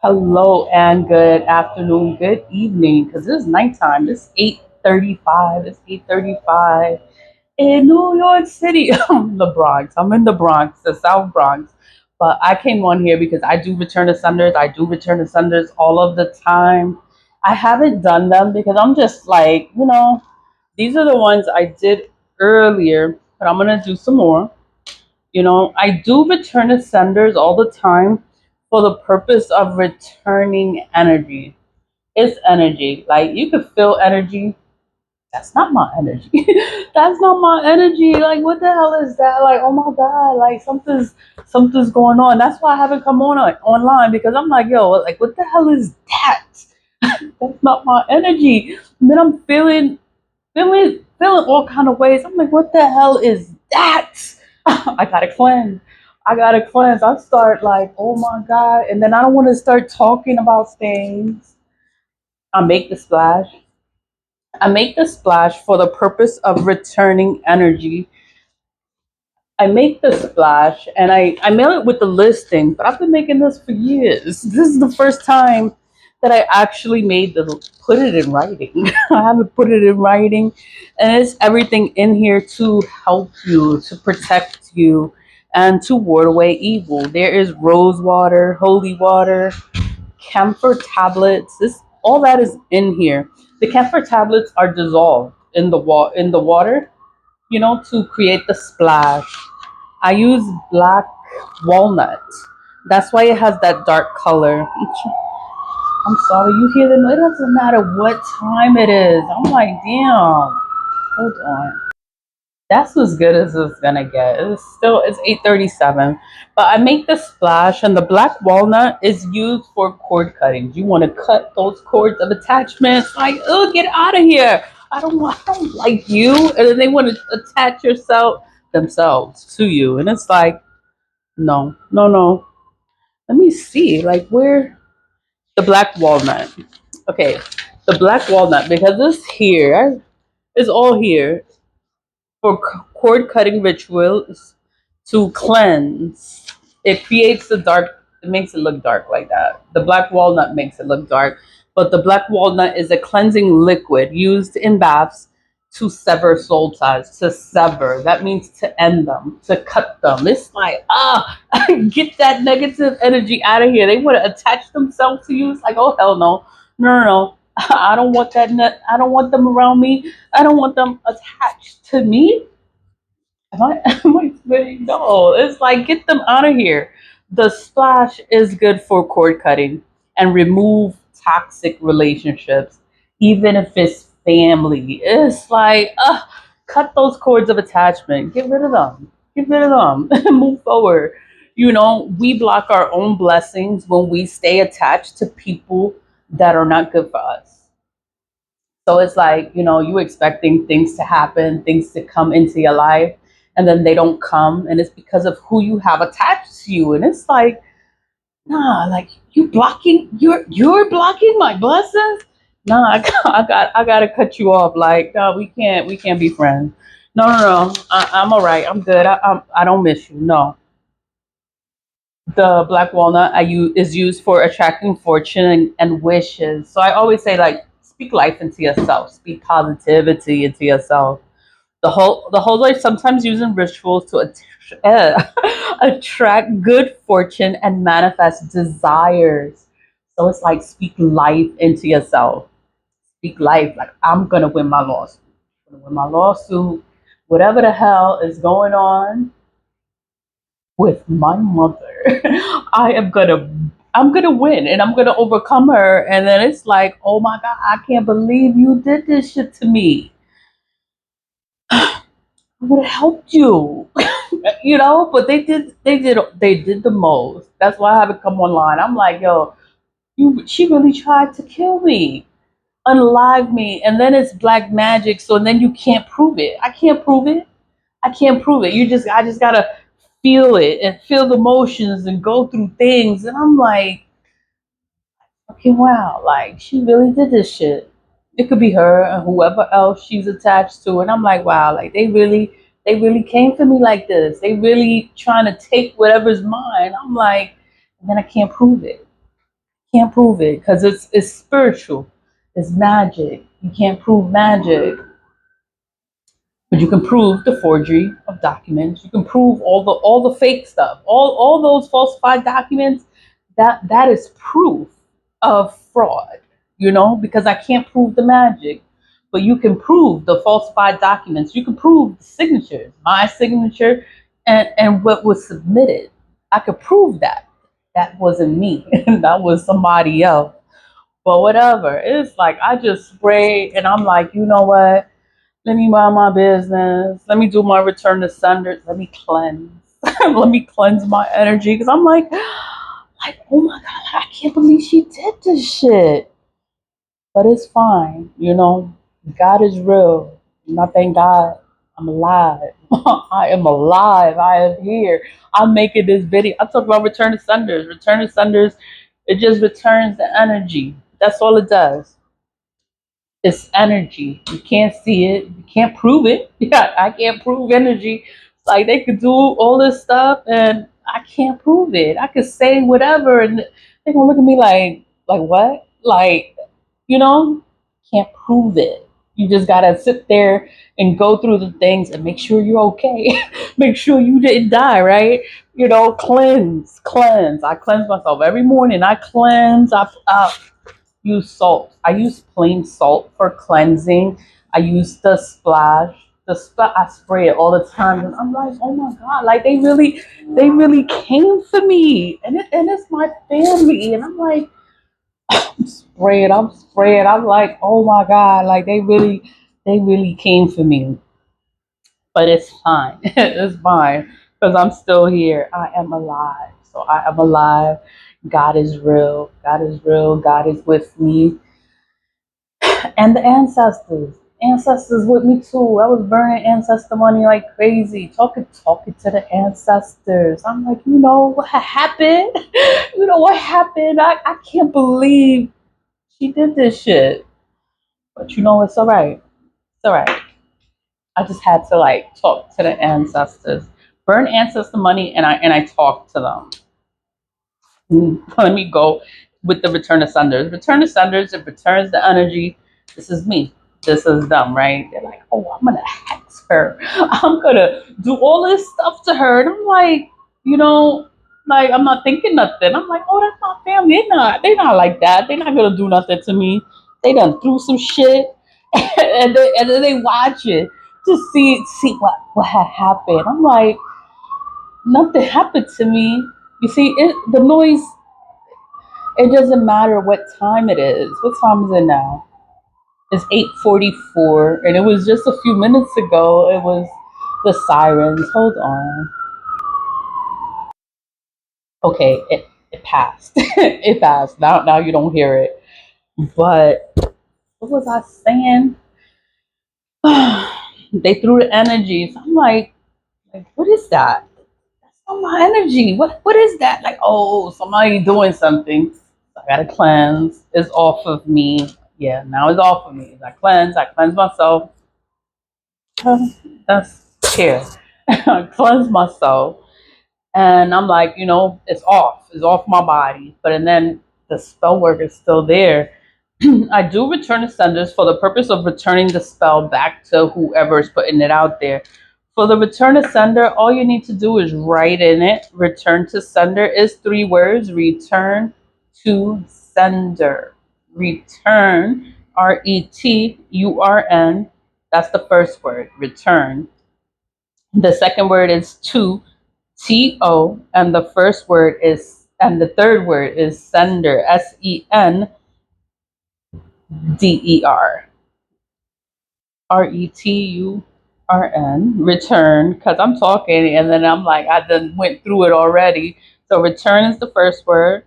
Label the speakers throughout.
Speaker 1: Hello and good afternoon, good evening, because it's nighttime. It's 8:35. It's 8:35 in New York City. I'm the Bronx. I'm in the Bronx, the South Bronx. But I came on here because I do return to Sunders. I do return to Sunders all of the time. I haven't done them because I'm just like, these are the ones I did earlier, but I'm gonna do some more. I do return to senders all the time for the purpose of returning energy. It's energy. Like you could feel energy. That's not my energy. That's not my energy. Like what the hell is that? Like oh my god, like something's going on. That's why I haven't come online because I'm like, yo, like what the hell is that? That's not my energy. And then I'm feeling all kind of ways. I'm like, what the hell is that? I gotta cleanse. I gotta cleanse. I start like, oh my god, and then I don't want to start talking about things. I make the splash. I make the splash for the purpose of returning energy. I make the splash and I mail it with the listing, but I've been making this for years. This is the first time that I actually made the put it in writing. I haven't put it in writing, and it's everything in here to help you, to protect you, and to ward away evil. There is rose water, holy water, camphor tablets. This all that is in here. The camphor tablets are dissolved in the water, to create the splash. I use black walnut. That's why it has that dark color. I'm sorry, you hear the noise. It doesn't matter what time it is. I'm like, damn. Hold on. That's as good as it's gonna get. It's 8:37. But I make the splash and the black walnut is used for cord cuttings. You want to cut those cords of attachments, like, oh get out of here. I don't like you. And then they want to attach yourself themselves to you. And it's like, no, no, no. Let me see, like where the black walnut. Okay, the black walnut because it's here. It's all here for cord cutting rituals to cleanse. It creates the dark. It makes it look dark like that. The black walnut makes it look dark, but the black walnut is a cleansing liquid used in baths to sever soul ties. To sever, that means to end them, to cut them. It's like get that negative energy out of here. They want to attach themselves to you. It's like, oh hell no, no, no, no. I don't want that. I don't want them around me. I don't want them attached to me. Am I explaining? No, it's like get them out of here. The splash is good for cord cutting and remove toxic relationships, even if it's family. It's like, cut those cords of attachment. Get rid of them. Get rid of them. Move forward. We block our own blessings when we stay attached to people that are not good for us. So it's like, you expecting things to happen, things to come into your life, and then they don't come. And it's because of who you have attached to you. And it's like, nah, like you're blocking my blessings. Nah, I gotta cut you off. Like, no, we can't be friends. No, no, no. I'm all right. I'm good. I don't miss you. No, the black walnut I use is used for attracting fortune and wishes. So I always say like speak life into yourself, speak positivity into yourself. The whole life sometimes using rituals to attract good fortune and manifest desires. So it's like speak life into yourself. Speak life like I'm gonna win my lawsuit. I'm gonna win my lawsuit. Whatever the hell is going on, with my mother. I'm gonna win and I'm gonna overcome her. And then it's like, oh my god, I can't believe you did this shit to me. I would have helped you. But they did the most. That's why I haven't come online. I'm like, yo, she really tried to kill me, unalive me, and then it's black magic, so then you can't prove it. I can't prove it. I can't prove it. I just gotta feel it and feel the emotions and go through things. And I'm like, okay, wow, like she really did this shit. It could be her and whoever else she's attached to. And I'm like, wow, like they really came for me like this. They really trying to take whatever's mine. I'm like, and then I can't prove it. Can't prove it because it's spiritual. It's magic. You can't prove magic, but you can prove the forgery of documents. You can prove all the fake stuff, all those falsified documents. That is proof of fraud. Because I can't prove the magic, but you can prove the falsified documents. You can prove the signatures, my signature, and what was submitted. I could prove that that wasn't me. That was somebody else. But whatever. It's like I just spray and I'm like, you know what? Let me mind my business. Let me do my return to sender. Let me cleanse. Let me cleanse my energy. Because I'm like, oh my God, I can't believe she did this shit. But it's fine. God is real. And I thank God I'm alive. I am alive. I am here. I'm making this video. I talk about return to senders. Return to senders, it just returns the energy. That's all it does. It's energy. You can't see it. You can't prove it. Yeah, I can't prove energy. Like they could do all this stuff and I can't prove it. I could say whatever and they're gonna look at me like what? Like, you know, can't prove it. You just gotta sit there and go through the things and make sure you're okay. Make sure you didn't die, right? Cleanse, cleanse. I cleanse myself every morning. I cleanse. I use salt. I use plain salt for cleansing. I use the splash. I spray it all the time, and I'm like, oh my God, like they really came for me, and it's my family, and I'm like, I'm spraying. I'm like, oh my God, like they really came for me, but it's fine. It's fine because I'm still here. I am alive, so I am alive. God is real. God is real. God is with me. And the ancestors with me too. I was burning ancestor money like crazy, talking to the ancestors. I'm like, what happened? What happened? I can't believe she did this shit. But it's all right. It's all right. I just had to like talk to the ancestors, burn ancestor money, and I talk to them. Let me go with the return of senders. Return of senders, it returns the energy. This is me. This is them, right? They're like, oh, I'm gonna hex her. I'm gonna do all this stuff to her. And I'm like, you know, I'm not thinking nothing. I'm like, oh, that's my family. They're not like that. They're not gonna do nothing to me. They done threw some shit and then they watch it to see what had happened. I'm like, nothing happened to me. You see, the noise, it doesn't matter what time it is. What time is it now? It's 8:44, and it was just a few minutes ago. It was the sirens. Hold on. Okay, it passed. It passed. Now you don't hear it. But what was I saying? They threw the energies. I'm like, what is that? That's not my energy. What is that? Like, oh, somebody doing something. I gotta cleanse. It's off of me. Yeah, now it's off of me. I cleanse myself. That's here. I cleanse myself. And I'm like, it's off. It's off my body. And then the spell work is still there. I do return to senders for the purpose of returning the spell back to whoever is putting it out there. For the return to sender, all you need to do is write in it. Return to sender is 3 words. Return to sender. Return, RETURN. That's the first word, return. The second word is TO, and the third word is sender, SENDER. RETURN, return, because I'm talking and then I'm like, I done went through it already. So return is the first word,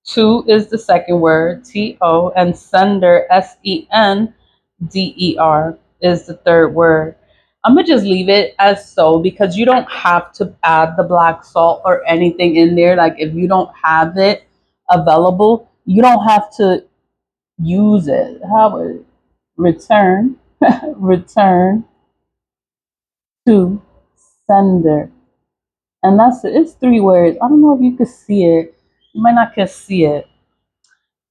Speaker 1: two is the second word, TO, and sender, SENDER, is the third word. I'm gonna just leave it as so because you don't have to add the black salt or anything in there. Like if you don't have it available, you don't have to use it. How would return, return to sender. And that's it. It's 3 words. I don't know if you could see it. You might not can see it.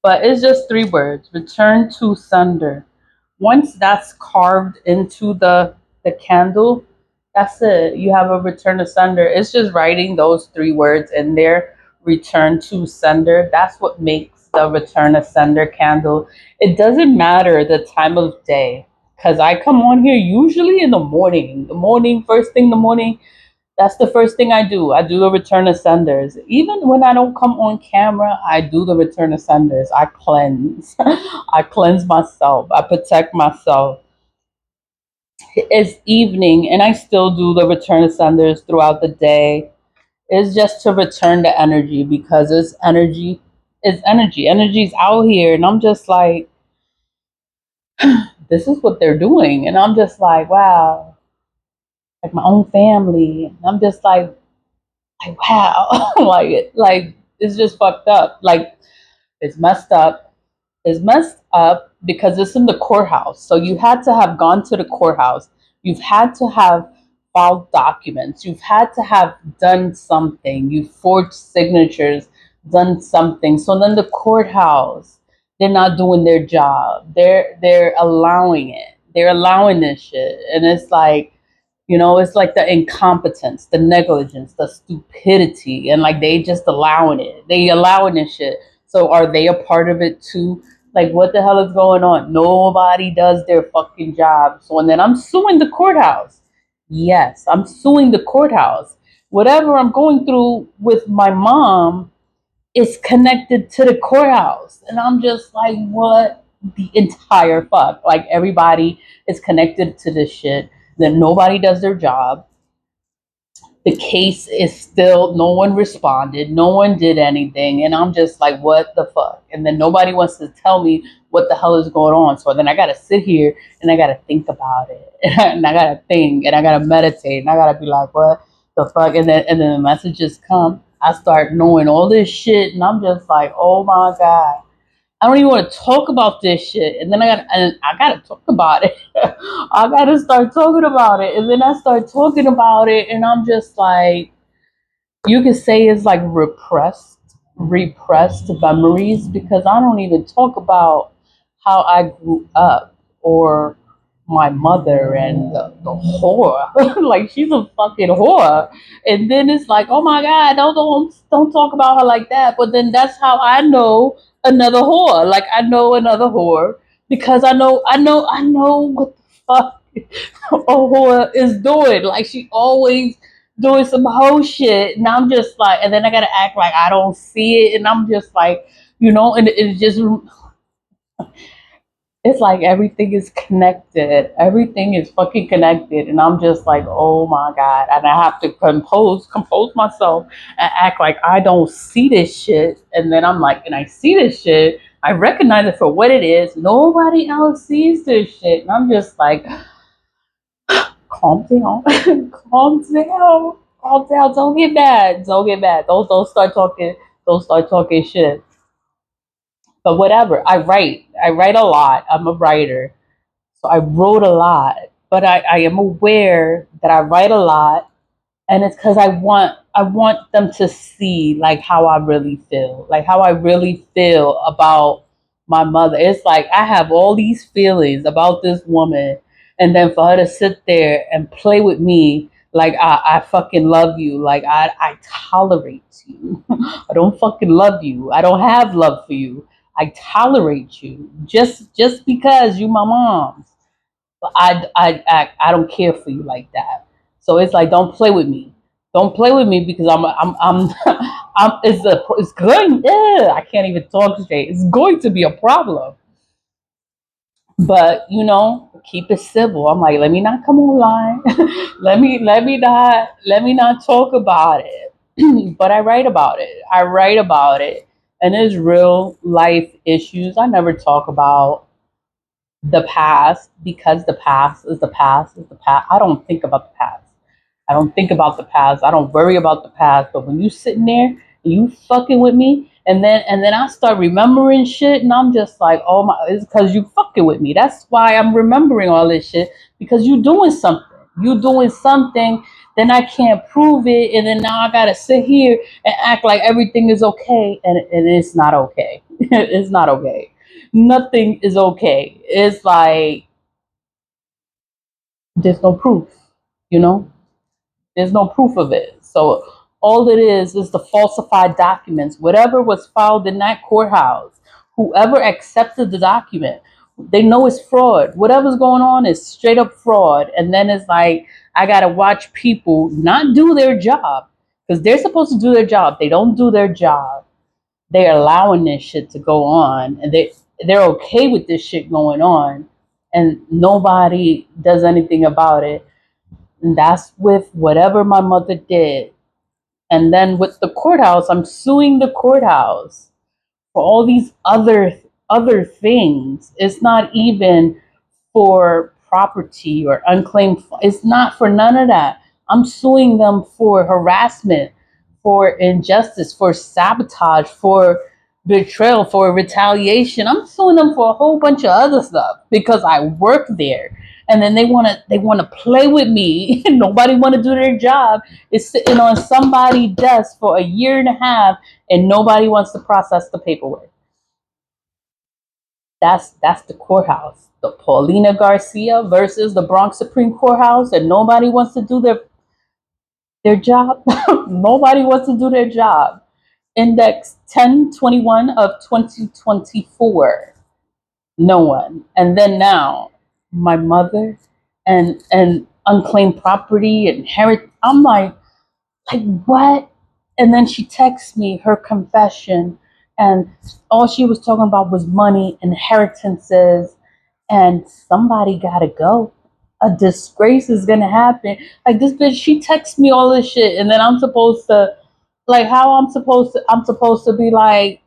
Speaker 1: But it's just three words: return to sender. Once that's carved into the candle, that's it. You have a return to sender. It's just writing those three words in there: return to sender. That's what makes the return to sender candle. It doesn't matter the time of day, because I come on here usually in the morning. The morning, first thing in the morning, that's the first thing I do. I do the return of senders. Even when I don't come on camera, I do the return of senders. I cleanse. I cleanse myself. I protect myself. It's evening and I still do the return of senders throughout the day. It's just to return the energy because it's energy. It's energy. Energy's out here. And I'm just like, this is what they're doing. And I'm just like, wow, like my own family. And I'm just like wow, like it's just fucked up. Like it's messed up. It's messed up because it's in the courthouse. So you had to have gone to the courthouse. You've had to have filed documents. You've had to have done something. You forged signatures, done something. So then the courthouse, they're not doing their job. They're allowing it. They're allowing this shit. And it's like, it's like the incompetence, the negligence, the stupidity, and like they just allowing it. They allowing this shit. So are they a part of it too? Like what the hell is going on? Nobody does their fucking job. So and then I'm suing the courthouse. Yes, I'm suing the courthouse. Whatever I'm going through with my mom is connected to the courthouse. And I'm just like, what the entire fuck? Like everybody is connected to this shit. Then nobody does their job. The case is still, no one responded, no one did anything. And I'm just like, what the fuck? And then nobody wants to tell me what the hell is going on. So then I gotta sit here and I gotta think about it. And I gotta think and I gotta meditate and I gotta be like, what the fuck? And then the messages come. I start knowing all this shit and I'm just like, oh my God. I don't even want to talk about this shit. And then I gotta talk about it. I gotta start talking about it. And then I start talking about it and I'm just like, you could say it's like repressed memories because I don't even talk about how I grew up or my mother and the whore. Like she's a fucking whore. And then it's like, oh my God, don't talk about her like that. But then that's how I know another whore. Like I know another whore because I know what the fuck a whore is doing. Like she always doing some whole shit, and I'm just like, and then I gotta act like I don't see it, and I'm just like, and it's just, it's like everything is connected, everything is fucking connected, and I'm just like, oh my God, and I have to compose myself, and act like I don't see this shit, and then I'm like, and I see this shit, I recognize it for what it is. Nobody else sees this shit, and I'm just like, calm down, calm down, calm down. Don't get mad. Don't get mad. Don't start talking. Don't start talking shit. But whatever. I write. I write a lot. I'm a writer, so I wrote a lot. But I am aware that I write a lot, and it's because I want them to see like how I really feel, like how I really feel about my mother. It's like I have all these feelings about this woman, and then for her to sit there and play with me like I fucking love you, like I tolerate you. I don't fucking love you. I don't have love for you. I tolerate you just because you my mom. But I don't care for you like that. So it's like don't play with me. Don't play with me because it's going. I can't even talk straight. It's going to be a problem. But keep it civil. I'm like, let me not come online. let me not talk about it. But I write about it. I write about it, and there's real life issues I never talk about the past because the past is the past is the past. I don't think about the past. I don't think about the past. I don't worry about the past. But when you sitting there and you fucking with me, and then I start remembering shit, and I'm just like, oh my, it's because you fucking with me. That's why I'm remembering all this shit because you doing something. You doing something then I can't prove it, and then now I gotta sit here and act like everything is okay, and it's not okay. It's not okay. Nothing is okay. It's like there's no proof, you know? There's no proof of it. So all it is the falsified documents. Whatever was filed in that courthouse, whoever accepted the document, they know it's fraud. Whatever's going on is straight up fraud. And then it's like I gotta watch people not do their job because they're supposed to do their job. They don't do their job. They're allowing this shit to go on, and they're okay with this shit going on, and nobody does anything about it. And that's with whatever my mother did. And then with the courthouse, I'm suing the courthouse for all these other things. It's not even for property or unclaimed. It's not for none of that. I'm suing them for harassment, for injustice, for sabotage, for betrayal, for retaliation. I'm suing them for a whole bunch of other stuff because I work there. And then they wanna play with me. Nobody wanna do their job. It's sitting on somebody's desk for a year and a half, and nobody wants to process the paperwork. That's the courthouse. The Paulina Garcia versus the Bronx Supreme Courthouse, and nobody wants to do their job. Nobody wants to do their job. Index 1021 of 2024. No one. And then now, my mother and unclaimed property, inherit. I'm like what? And then she texts me her confession, and all she was talking about was money, inheritances, and somebody gotta go. A disgrace is gonna happen. Like this bitch, she texts me all this shit, and then I'm supposed to, like, how I'm supposed to be like,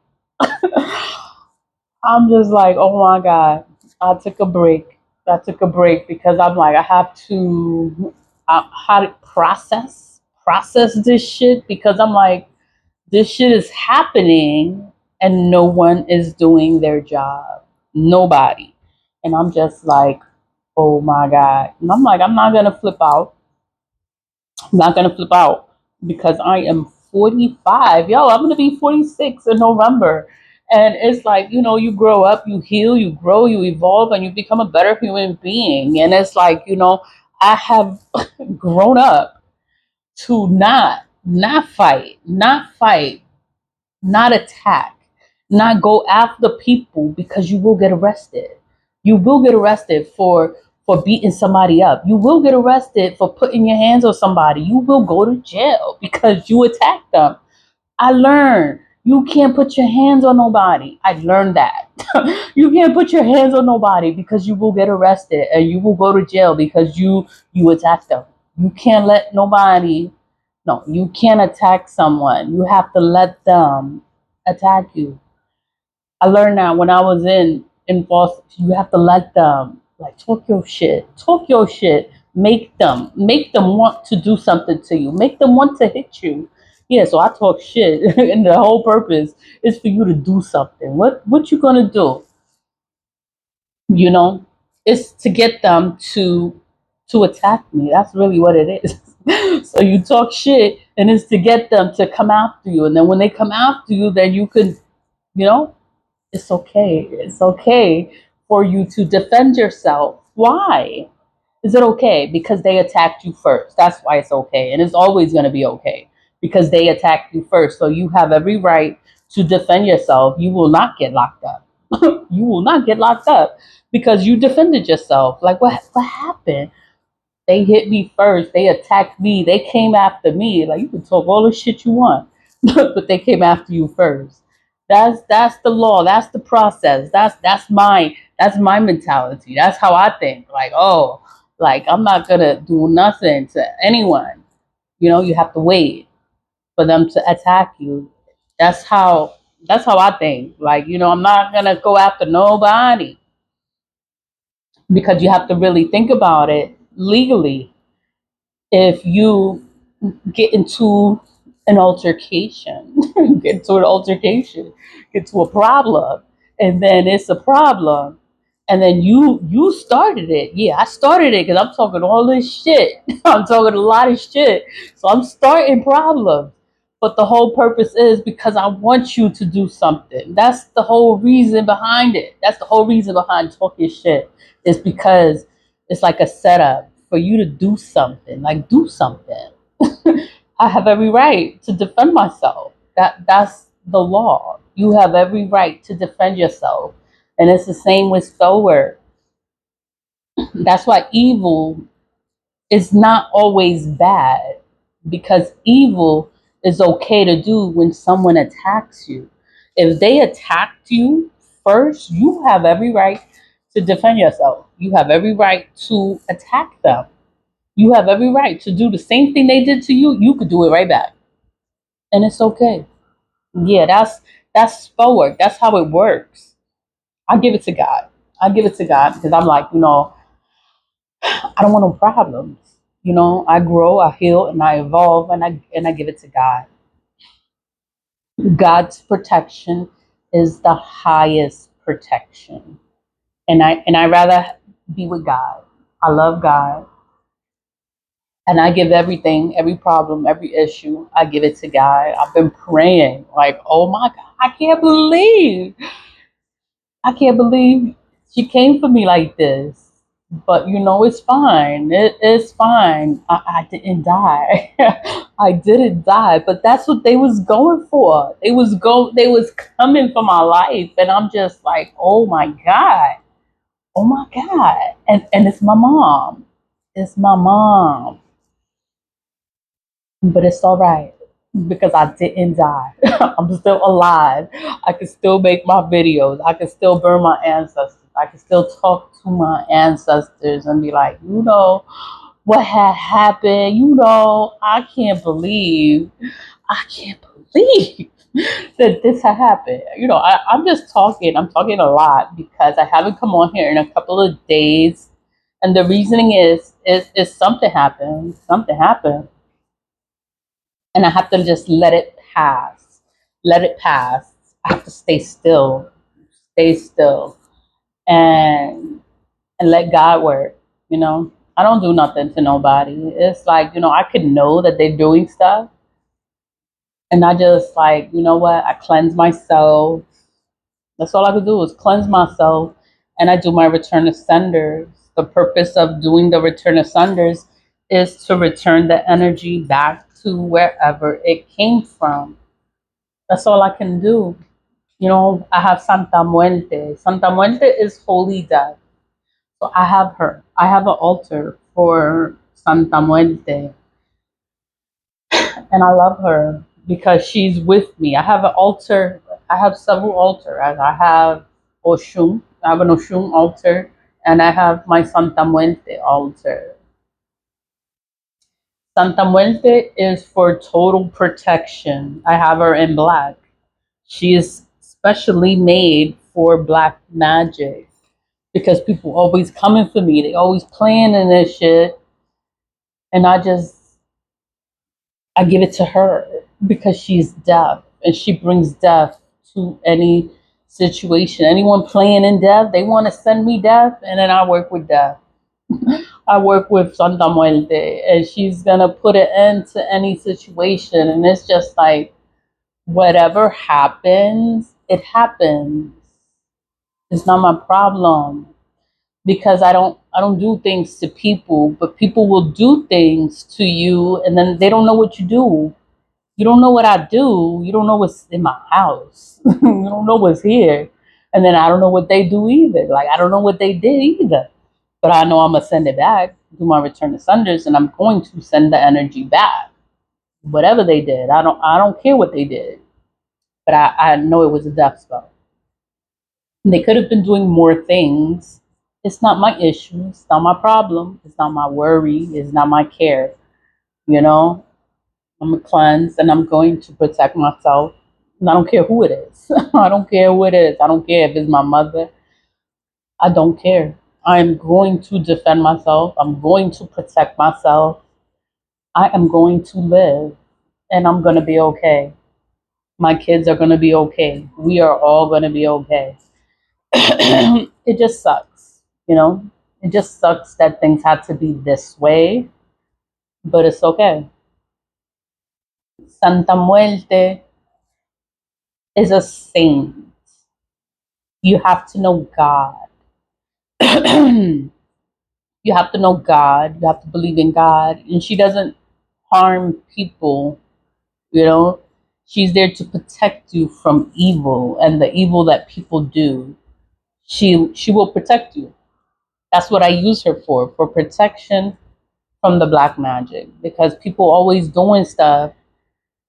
Speaker 1: I'm just like, oh my god, I took a break. I took a break because I'm like, I have to, how to process this shit because I'm like, this shit is happening and no one is doing their job. Nobody. And I'm just like, oh my God. And I'm like, I'm not gonna flip out. I'm not gonna flip out because I am 45. Yo, I'm gonna be 46 in November. And it's like, you grow up, you heal, you grow, you evolve, and you become a better human being. And it's like, I have grown up to not fight, not attack, not go after people because you will get arrested. You will get arrested for beating somebody up. You will get arrested for putting your hands on somebody. You will go to jail because you attacked them. I learned you can't put your hands on nobody. I learned that. You can't put your hands on nobody because you will get arrested and you will go to jail because you attacked them. You can't let nobody. No, you can't attack someone. You have to let them attack you. I learned that when I was in Boston. You have to let them, like, talk your shit, make them want to do something to you, make them want to hit you. Yeah, so I talk shit, and the whole purpose is for you to do something. What you gonna do? You know, it's to get them to attack me. That's really what it is. So you talk shit, and it's to get them to come after you, and then when they come after you, then you can, you know, it's okay. It's okay for you to defend yourself. Why? Is it okay? Because they attacked you first. That's why it's okay. And it's always going to be okay because they attacked you first. So you have every right to defend yourself. You will not get locked up. You will not get locked up because you defended yourself. Like, what happened? They hit me first. They attacked me. They came after me. Like, you can talk all the shit you want, but they came after you first. That's the law. That's the process. That's my mentality. That's how I think. Like, oh, like I'm not gonna do nothing to anyone. You have to wait for them to attack you. That's how that's how I think. Like, I'm not gonna go after nobody because you have to really think about it legally. If you get into an altercation, get to a problem, and then it's a problem, And then you started it. Yeah, I started it because I'm talking all this shit. I'm talking a lot of shit. So I'm starting problems. But the whole purpose is because I want you to do something. That's the whole reason behind it. That's the whole reason behind talking shit. Is because it's like a setup for you to do something. Like do something. I have every right to defend myself. That's the law. You have every right to defend yourself. And it's the same with spell work. That's why evil is not always bad, because evil is okay to do when someone attacks you. If they attacked you first, you have every right to defend yourself. You have every right to attack them. You have every right to do the same thing they did to you. You could do it right back. And it's okay. Yeah, that's spell work. That's how it works. I give it to God. I give it to God because I'm like, I don't want no problems. I grow, I heal, and I evolve, and I give it to God. God's protection is the highest protection, and I rather be with God. I love God, and I give everything, every problem, every issue, I give it to God. I've been praying, like, oh my God, I can't believe she came for me like this. But it's fine. It is fine. I didn't die. I didn't die. But that's what they was going for. They was coming for my life. And I'm just like, oh my God. Oh my God. And it's my mom. It's my mom. But it's all right because I didn't die. I'm still alive. I can still make my videos. I can still burn my ancestors. I can still talk to my ancestors and be like, what had happened. I can't believe that this had happened. I'm just talking. I'm talking a lot because I haven't come on here in a couple of days. And the reasoning is something happened. Something happened, and I have to just let it pass. Let it pass. I have to stay still, and let God work. I don't do nothing to nobody. It's like I could know that they're doing stuff, and I just like what, I cleanse myself. That's all I could do is cleanse myself, and I do my return to senders. The purpose of doing the return to senders is to return the energy back to wherever it came from. That's all I can do. I have Santa Muerte. Santa Muerte is holy death. So I have her. I have an altar for Santa Muerte. And I love her because she's with me. I have an altar. I have several altars. I have Oshun. I have an Oshun altar. And I have my Santa Muerte altar. Santa Muerte is for total protection. I have her in black. She is specially made for black magic because people always coming for me. They always planning this shit, and I give it to her because she's deaf and she brings death to any situation. Anyone playing in death, they want to send me death, and then I work with death. I work with Santa Muerte, and she's gonna put an end to any situation. And it's just like whatever happens, it happens. It's not my problem because I don't do things to people, but people will do things to you and then they don't know what you do. You don't know what I do. You don't know what's in my house. You don't know what's here. And then I don't know what they do either. Like I don't know what they did either. But I know I'm gonna send it back, do my return to senders, and I'm going to send the energy back. Whatever they did. I don't care what they did. But I know it was a death spell. They could have been doing more things. It's not my issue. It's not my problem. It's not my worry. It's not my care. You know, I'm a cleanse and I'm going to protect myself. And I don't care who it is. I don't care who it is. I don't care if it's my mother. I don't care. I'm going to defend myself. I'm going to protect myself. I am going to live and I'm going to be okay. My kids are going to be okay. We are all going to be okay. It just sucks. You know, it just sucks that things had to be this way, but it's okay. Santa Muerte is a saint. You have to know God. You have to know God. You have to believe in God. And she doesn't harm people, you know. She's there to protect you from evil and the evil that people do. She will protect you. That's what I use her for protection from the black magic. Because people always doing stuff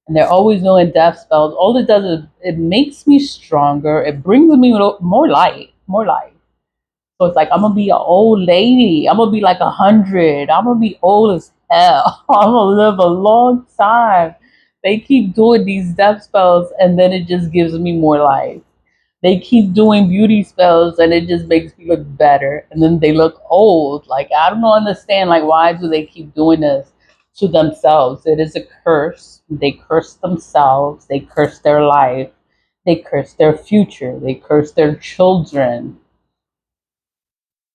Speaker 1: and they're always doing death spells. All it does is it makes me stronger. It brings me more light, more life. So it's like I'm gonna be an old lady. I'm gonna be like 100. I'm gonna be old as hell. I'm gonna live a long time. They keep doing these death spells, and then it just gives me more life. They keep doing beauty spells, and it just makes me look better. And then they look old. Like I don't understand. Like why do they keep doing this to themselves? It is a curse. They curse themselves. They curse their life. They curse their future. They curse their children,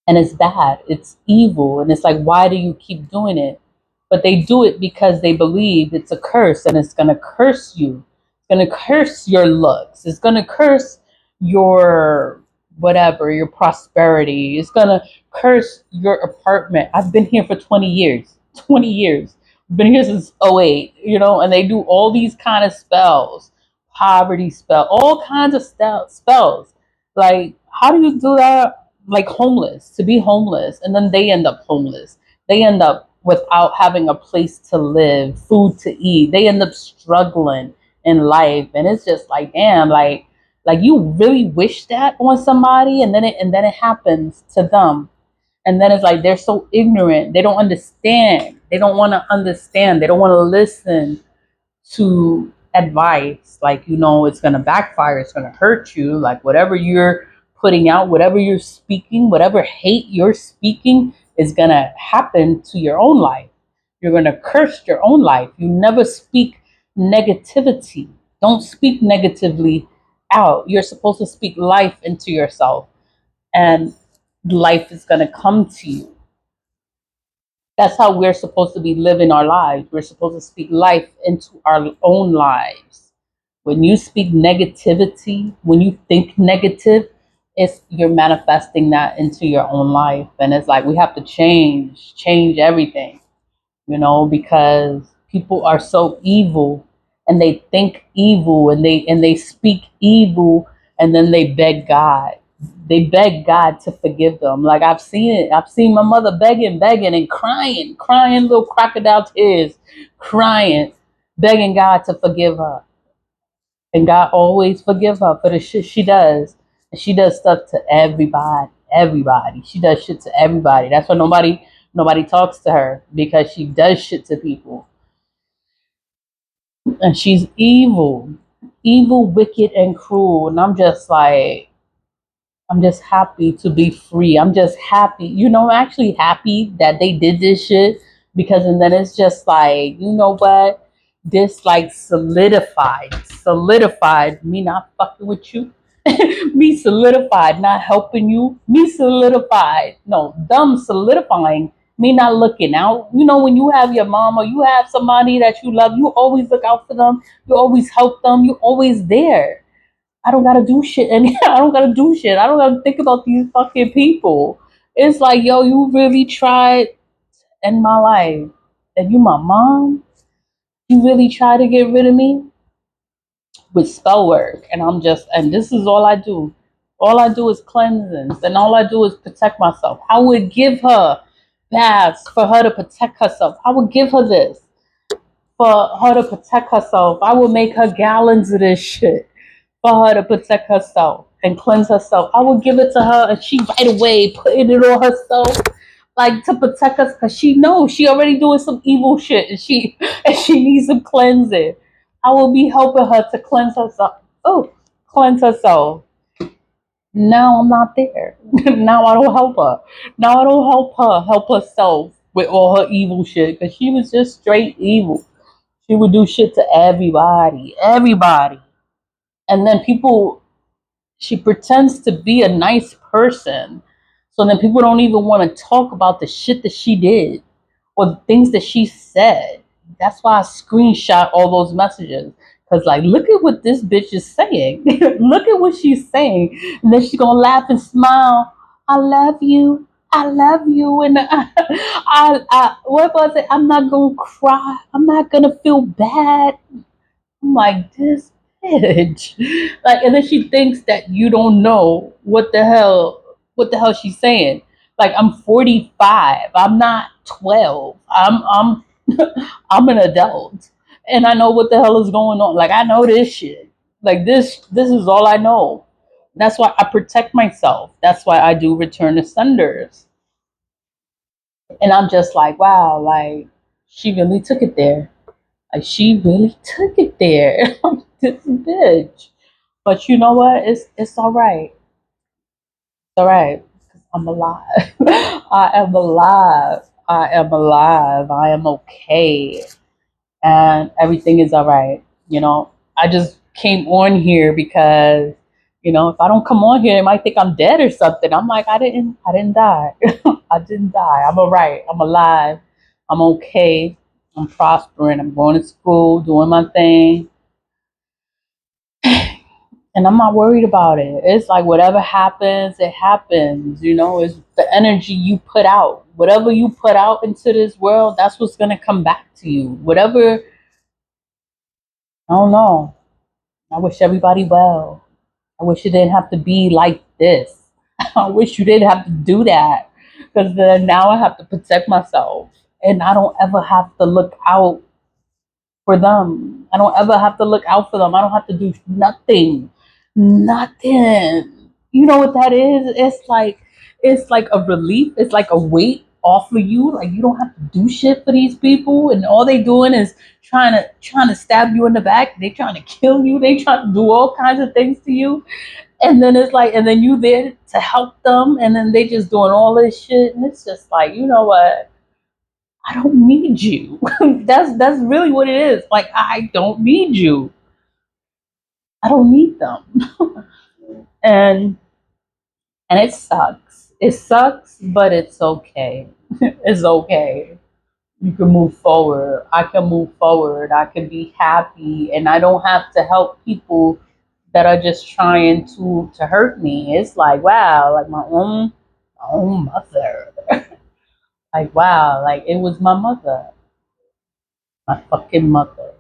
Speaker 1: and it's bad, it's evil, and it's like, why do you keep doing it? But they do it because they believe it's a curse, and it's going to curse you, it's going to curse your looks, it's going to curse your whatever, your prosperity, it's going to curse your apartment. I've been here for 20 years, 20 years. I've been here since '08, you know, and they do all these kind of spells, poverty spell, all kinds of spells. Like how do you do that? Like homeless, to be homeless, and then they end up homeless. They end up without having a place to live, food to eat. They end up struggling in life, and it's just like, damn, like you really wish that on somebody, and then it happens to them, and then it's like they're so ignorant. They don't understand. They don't want to understand. They don't want to listen to advice. Like, you know, it's going to backfire, it's going to hurt you. Like whatever you're putting out, whatever you're speaking, whatever hate you're speaking is going to happen to your own life. You're going to curse your own life. You never speak negativity. Don't speak negatively out. You're supposed to speak life into yourself, and life is going to come to you. That's how we're supposed to be living our lives. We're supposed to speak life into our own lives. When you speak negativity, when you think negative, it's you're manifesting that into your own life. And it's like we have to change everything, you know, because people are so evil, and they think evil, and they speak evil, and then they beg God. They beg God to forgive them. Like I've seen it. I've seen my mother begging and crying little crocodile tears, crying, begging God to forgive her. And God always forgive her for the shit she does. And she does stuff to everybody. Everybody. She does shit to everybody. That's why nobody talks to her, because she does shit to people. And she's evil. Evil, wicked, and cruel. And I'm just happy to be free. I'm just happy. You know, I'm actually happy that they did this shit, because, and then it's just like, you know what? This like solidified me not fucking with you. Me solidified, not helping you. Me solidified. No, them solidifying, me not looking out. You know, when you have your mom or you have somebody that you love, you always look out for them. You always help them. You always there. I don't gotta do shit, and I don't gotta do shit. I don't gotta think about these fucking people. It's like, yo, you really tried in my life, and you my mom. You really tried to get rid of me with spell work, and and this is all I do. All I do is cleansings, and all I do is protect myself. I would give her baths for her to protect herself. I would give her this for her to protect herself. I would make her gallons of this shit for her to protect herself and cleanse herself. I would give it to her, and she right away putting it on herself, like to protect us, because she knows she already doing some evil shit, and she needs some cleansing. I will be helping her to cleanse herself. Oh, cleanse herself. Now I'm not there. Now I don't help her. Now I don't help her help herself with all her evil shit, because she was just straight evil. She would do shit to everybody, everybody. And then people, she pretends to be a nice person So then people don't even want to talk about the shit that she did or the things that she said. That's why I screenshot all those messages. Cause like, look at what this bitch is saying. Look at what she's saying, and then she's gonna laugh and smile. I love you. I love you, and what was it? I'm not gonna cry. I'm not gonna feel bad. I'm like, this bitch. Like, and then she thinks that you don't know what the hell she's saying. Like, I'm 45. I'm not 12. I'm I'm an adult. And I know what the hell is going on. Like, I know this shit. Like, this is all I know. That's why I protect myself. That's why I do return to senders. And I'm just like, wow, like, she really took it there. Like, she really took it there. This bitch. But you know what? It's all right. It's all right. 'Cause I'm alive. I am alive. I am alive. I am okay. And everything is all right. I just came on here because, if I don't come on here, they might think I'm dead or something. I'm like, I didn't die. I didn't die. I'm all right. I'm alive. I'm okay. I'm prospering. I'm going to school, doing my thing. And I'm not worried about it. It's like whatever happens, it happens. It's the energy you put out. Whatever you put out into this world, that's what's gonna come back to you. Whatever, I don't know. I wish everybody well. I wish it didn't have to be like this. I wish you didn't have to do that. Because then now I have to protect myself. And I don't ever have to look out for them. I don't ever have to look out for them. I don't have to do nothing. Nothing. You know what that is? It's like a relief. It's like a weight off of you. Like, you don't have to do shit for these people, and all they doing is trying to stab you in the back. They trying to kill you. They trying to do all kinds of things to you. And then it's like, and then you there to help them, and then they just doing all this shit, and it's just like, you know what? I don't need you. That's really what it is. Like, I don't need you. I don't need them. and and it sucks. It sucks, but it's okay. It's okay. You can move forward. I can move forward. I can be happy, and I don't have to help people that are just trying to hurt me. It's like, wow, like my own mother. Like, wow, like it was my mother, my fucking mother.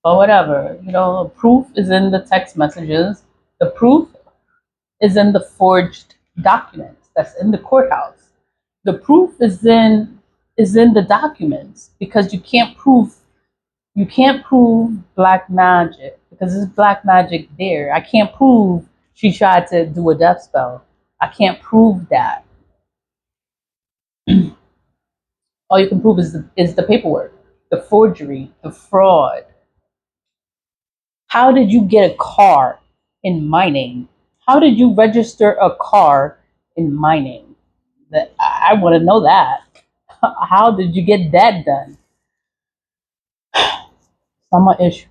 Speaker 1: But whatever, the proof is in the text messages. The proof is in the forged documents that's in the courthouse. The proof is in the documents, because you can't prove black magic, because it's black magic there. I can't prove she tried to do a death spell. I can't prove that. All you can prove is the paperwork, the forgery, the fraud. How did you get a car in my name? How did you register a car in my name? That I want to know that. How did you get that done? Not my issue.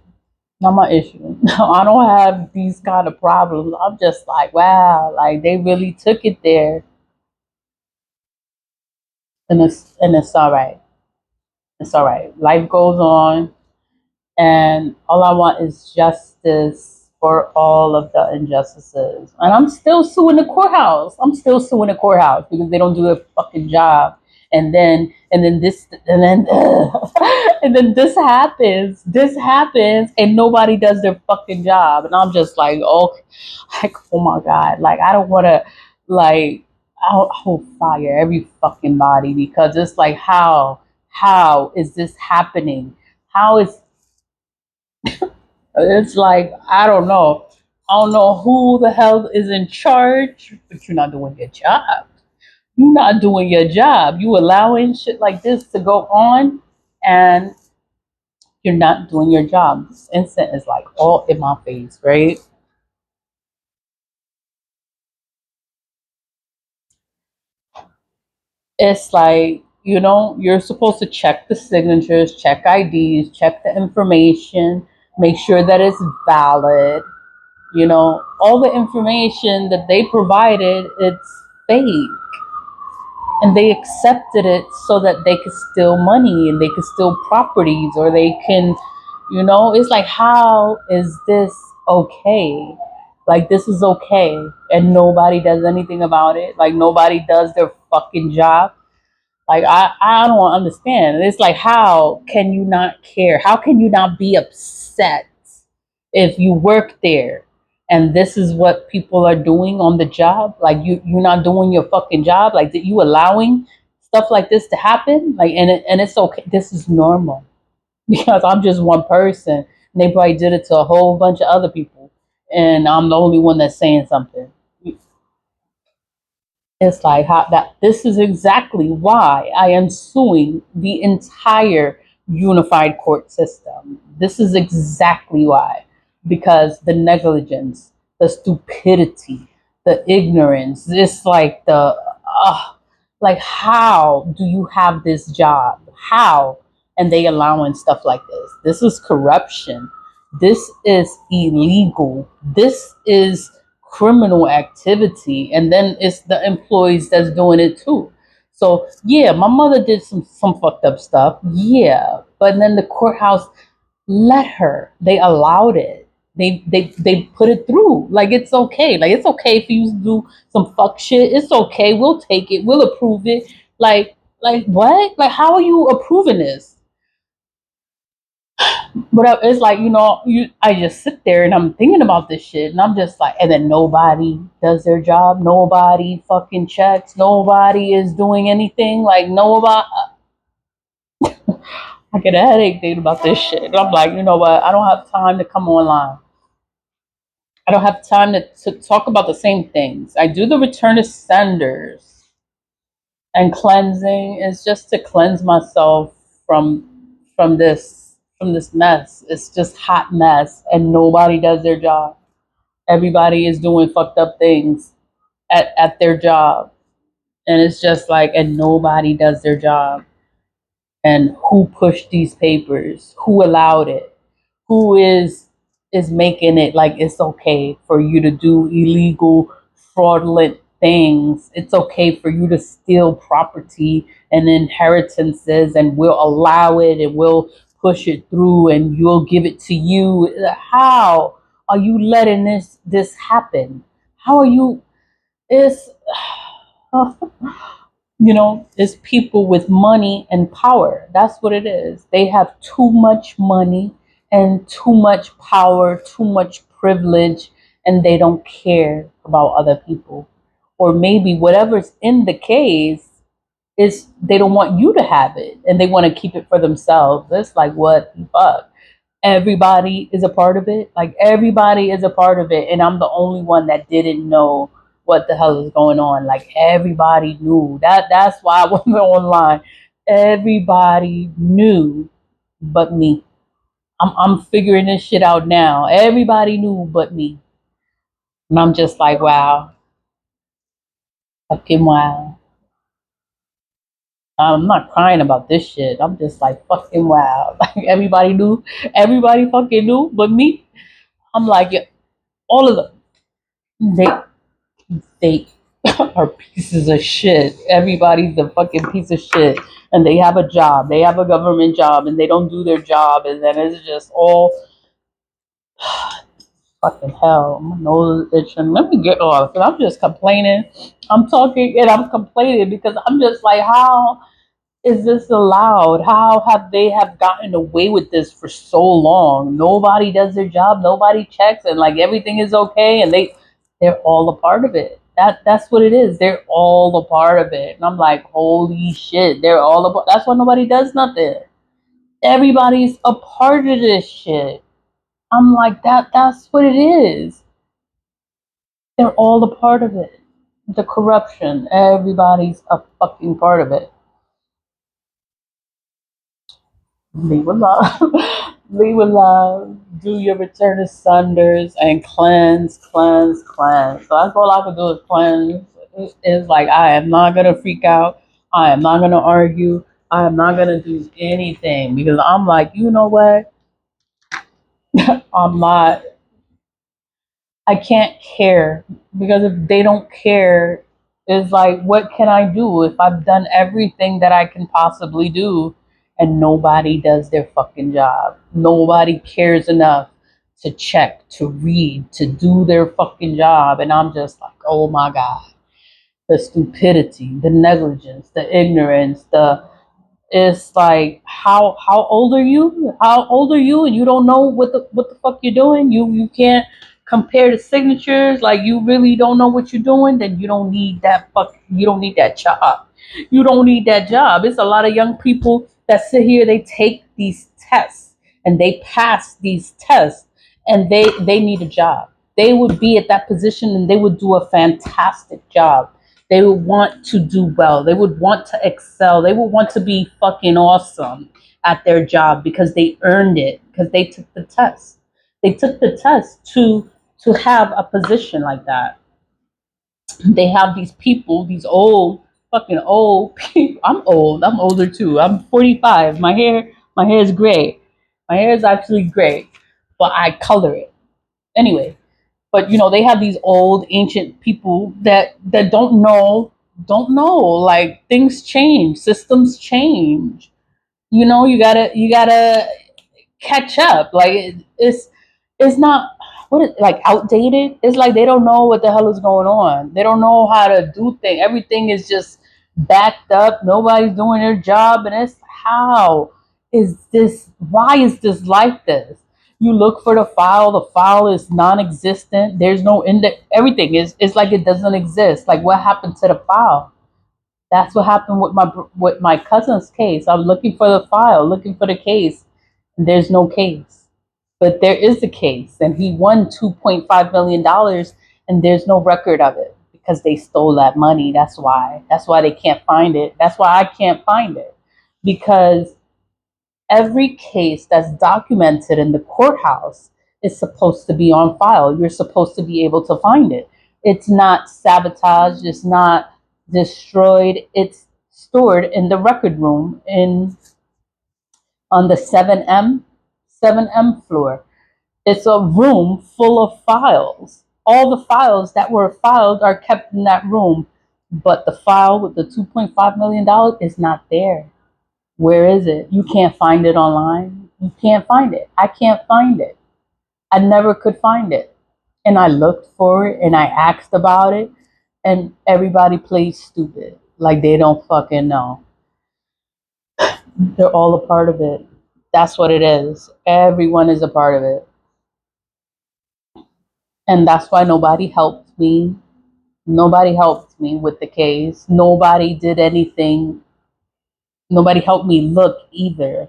Speaker 1: Not my issue. I don't have these kind of problems. I'm just like, wow, like they really took it there, and it's all right. It's all right. Life goes on, and all I want is justice for all of the injustices. And I'm still suing the courthouse. I'm still suing the courthouse because they don't do their fucking job. And then this happens. This happens, and nobody does their fucking job. And I'm just like, oh my god, like I don't want to, like I'll fire every fucking body, because it's like, how is this happening? How is It's like, I don't know. I don't know who the hell is in charge, but you're not doing your job. You're not doing your job. You allowing shit like this to go on, and you're not doing your job. This instant is like all in my face, right? It's like, you're supposed to check the signatures, check IDs, check the information, make sure that it's valid. All the information that they provided, it's fake. and they accepted it so that they could steal money and they could steal properties, or they can, it's like, how is this okay? Like, this is okay, and nobody does anything about it. Like, nobody does their fucking job. Like, I don't understand. It's like, how can you not care? How can you not be upset if you work there and this is what people are doing on the job? Like, you're not doing your fucking job. Like, that you allowing stuff like this to happen? Like, and it's okay. This is normal because I'm just one person. And they probably did it to a whole bunch of other people, and I'm the only one that's saying something. It's like, how that this is exactly why I am suing the entire unified court system. This is exactly why. Because the negligence, the stupidity, the ignorance, this like the like, how do you have this job? How? And they allowing stuff like this. This is corruption. This is illegal. This is criminal activity. And then it's the employees that's doing it too. So yeah, my mother did some fucked up stuff. Yeah. But then the courthouse let her. They allowed it. They put it through. Like, it's okay. Like, it's okay for you to do some fuck shit. It's okay. We'll take it. We'll approve it. Like what? Like, how are you approving this? But it's like, I just sit there and I'm thinking about this shit, and I'm just like, and then nobody does their job. Nobody fucking checks. Nobody is doing anything. Like, nobody. I get a headache thinking about this shit. And I'm like, you know what? I don't have time to come online. I don't have time to talk about the same things. I do the return to senders, and cleansing is just to cleanse myself from this mess. It's just hot mess, and nobody does their job. Everybody is doing fucked up things at their job, and it's just like, and nobody does their job. And who pushed these papers? Who allowed it? Who is making it like it's okay for you to do illegal, fraudulent things? It's okay for you to steal property and inheritances, and we'll allow it, and we'll push it through, and you'll give it to you. How are you letting this happen? How are you? It's it's people with money and power. That's what it is. They have too much money and too much power, too much privilege, and they don't care about other people. Or maybe whatever's in the case is they don't want you to have it, and they want to keep it for themselves. It's like, what the fuck? Everybody is a part of it. Like, everybody is a part of it, and I'm the only one that didn't know what the hell is going on. Like, everybody knew that. That's why I wasn't online. Everybody knew, but me. I'm figuring this shit out now. Everybody knew, but me, and I'm just like, wow, fucking wow. I'm not crying about this shit. I'm just like, fucking wow. Like, everybody knew, everybody fucking knew, but me. I'm like, yeah, all of them. They are pieces of shit. Everybody's a fucking piece of shit. And they have a job. They have a government job, and they don't do their job, and then it's just all fucking hell. My nose is itching. Let me get off. And I'm just complaining. I'm talking and I'm complaining because I'm just like, how is this allowed? How have they have gotten away with this for so long? Nobody does their job, nobody checks, and like, everything is okay, and they're all a part of it. That's what it is. They're all a part of it. And I'm like, holy shit, they're all a part. That's why nobody does nothing. Everybody's a part of this shit. I'm like, that's what it is. They're all a part of it. The corruption, everybody's a fucking part of it. Leave alone. Leave alone. Do your return to sunders and cleanse, cleanse, cleanse. So that's all I can do is cleanse. It's like, I am not gonna freak out. I am not gonna argue. I am not gonna do anything because I'm like, you know what? I'm not. I can't care because if they don't care, It's like, what can I do if I've done everything that I can possibly do and nobody does their fucking job? Nobody cares enough to check, to read, to do their fucking job. And I'm just like, oh my God. The stupidity, the negligence, the ignorance, the it's like, how old are you? How old are you? And you don't know what the fuck you're doing. You can't compare the signatures. Like, you really don't know what you're doing. Then you don't need that fuck. You don't need that job. You don't need that job. It's a lot of young people that sit here. They take these tests and they pass these tests, and they need a job. They would be at that position and they would do a fantastic job. They would want to do well. They would want to excel. They would want to be fucking awesome at their job because they earned it, because they took the test. They took the test to have a position like that. They have these people, these old, fucking old people. I'm old. I'm older too. I'm 45. My hair is gray. My hair is actually gray, but I color it. Anyway, but they have these old ancient people that don't know, like, things change, systems change. You gotta catch up. Like, it's not, like, outdated. It's like they don't know what the hell is going on. They don't know how to do things. Everything is just backed up. Nobody's doing their job, and it's, how is this? Why is this like this? You look for the file. The file is non-existent. There's no index. Everything is like it doesn't exist. Like, what happened to the file? That's what happened with my cousin's case. I'm looking for the file, looking for the case. And there's no case, but there is a case, and he won $2.5 million, and there's no record of it because they stole that money. That's why. That's why they can't find it. That's why I can't find it, because every case that's documented in the courthouse is supposed to be on file. You're supposed to be able to find it. It's not sabotaged. It's not destroyed. It's stored in the record room on the 7M floor. It's a room full of files. All the files that were filed are kept in that room, but the file with the $2.5 million is not there. Where is it? You can't find it online. You can't find it. I can't find it. I never could find it. And I looked for it and I asked about it, and everybody plays stupid. Like, they don't fucking know. They're all a part of it. That's what it is. Everyone is a part of it. And that's why nobody helped me. Nobody helped me with the case. Nobody did anything. Nobody helped me look either.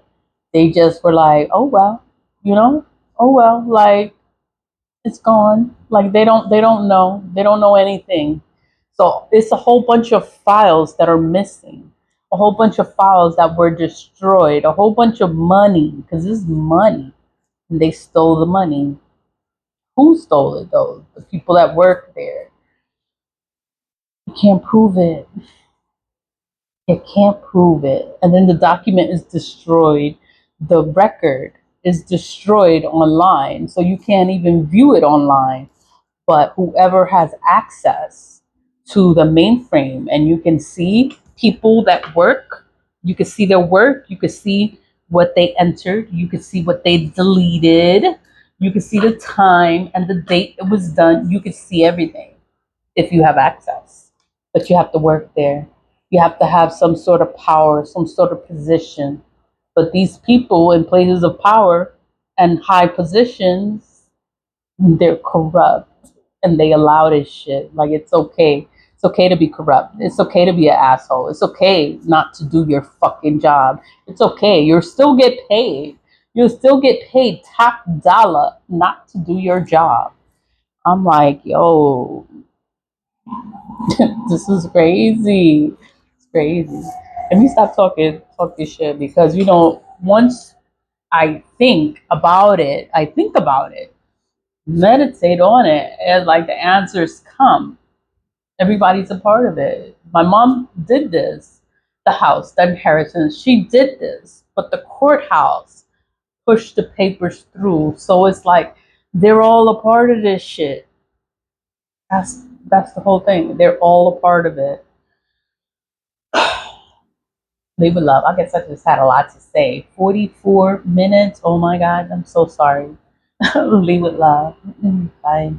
Speaker 1: They just were like, oh well, you know, oh well, like, it's gone. Like, they don't know. They don't know anything. So it's a whole bunch of files that are missing. A whole bunch of files that were destroyed. A whole bunch of money, because this is money. And they stole the money. Who stole it though? The people that work there. You can't prove it. You can't prove it. And then the document is destroyed. The record is destroyed online. So you can't even view it online. But whoever has access to the mainframe, and you can see people that work, you can see their work, you can see what they entered, you can see what they deleted, you can see the time and the date it was done. You can see everything if you have access. But you have to work there. You have to have some sort of power, some sort of position. But these people in places of power and high positions, they're corrupt, and they allow this shit. Like, it's okay. It's okay to be corrupt. It's okay to be an asshole. It's okay not to do your fucking job. It's okay. You'll still get paid. You'll still get paid top dollar not to do your job. I'm like, yo, this is crazy. It's crazy. Let me stop talking shit, because once I think about it, meditate on it, and like the answers come. Everybody's a part of it. My mom did this. The house, the inheritance, she did this. But the courthouse pushed the papers through. So it's like they're all a part of this shit. That's the whole thing. They're all a part of it. Leave with love. I guess I just had a lot to say. 44 minutes. Oh my God. I'm so sorry. Leave with love. Bye.